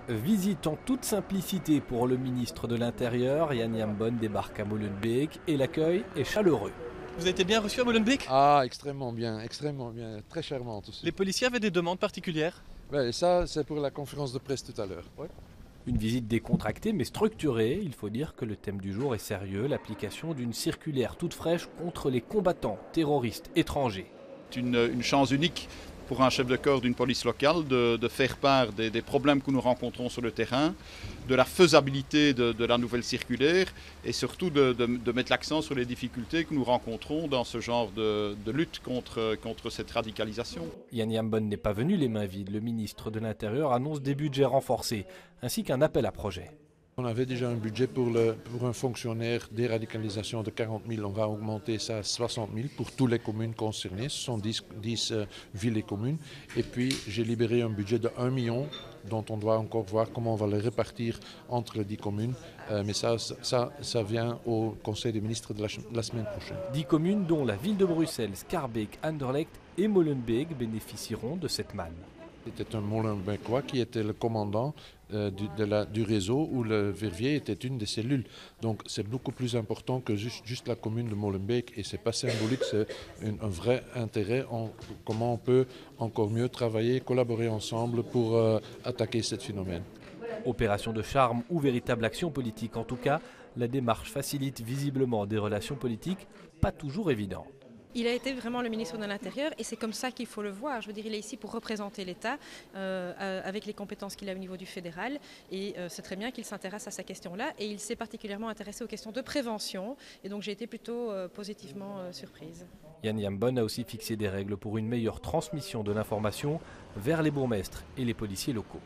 Visite en toute simplicité pour le ministre de l'Intérieur. Jan Jambon débarque à Molenbeek et l'accueil est chaleureux. Vous avez été bien reçu à Molenbeek? Ah, extrêmement bien, très charmante aussi. Les policiers avaient des demandes particulières? Ouais, et ça, c'est pour la conférence de presse tout à l'heure. Ouais. Une visite décontractée mais structurée. Il faut dire que le thème du jour est sérieux, l'application d'une circulaire toute fraîche contre les combattants terroristes étrangers. C'est une chance unique pour un chef de corps d'une police locale de faire part des problèmes que nous rencontrons sur le terrain, de la faisabilité de la nouvelle circulaire et surtout de mettre l'accent sur les difficultés que nous rencontrons dans ce genre de lutte contre cette radicalisation. Jan Jambon n'est pas venu les mains vides. Le ministre de l'Intérieur annonce des budgets renforcés ainsi qu'un appel à projet. On avait déjà un budget pour un fonctionnaire déradicalisation de 40 000. On va augmenter ça à 60 000 pour toutes les communes concernées. Ce sont 10 villes et communes. Et puis j'ai libéré un budget de 1 million dont on doit encore voir comment on va le répartir entre les 10 communes. Mais ça vient au Conseil des ministres de la semaine prochaine. 10 communes dont la ville de Bruxelles, Schaerbeek, Anderlecht et Molenbeek bénéficieront de cette manne. C'était un Molenbeekois qui était le commandant du réseau où le Verviers était une des cellules. Donc c'est beaucoup plus important que juste la commune de Molenbeek et c'est pas symbolique, c'est un vrai intérêt en comment on peut encore mieux travailler, collaborer ensemble pour attaquer ce phénomène. Opération de charme ou véritable action politique, en tout cas, la démarche facilite visiblement des relations politiques pas toujours évidentes. Il a été vraiment le ministre de l'Intérieur et c'est comme ça qu'il faut le voir. Je veux dire, il est ici pour représenter l'État avec les compétences qu'il a au niveau du fédéral et c'est très bien qu'il s'intéresse à ces questions-là et il s'est particulièrement intéressé aux questions de prévention et donc j'ai été plutôt positivement surprise. Jan Jambon a aussi fixé des règles pour une meilleure transmission de l'information vers les bourgmestres et les policiers locaux.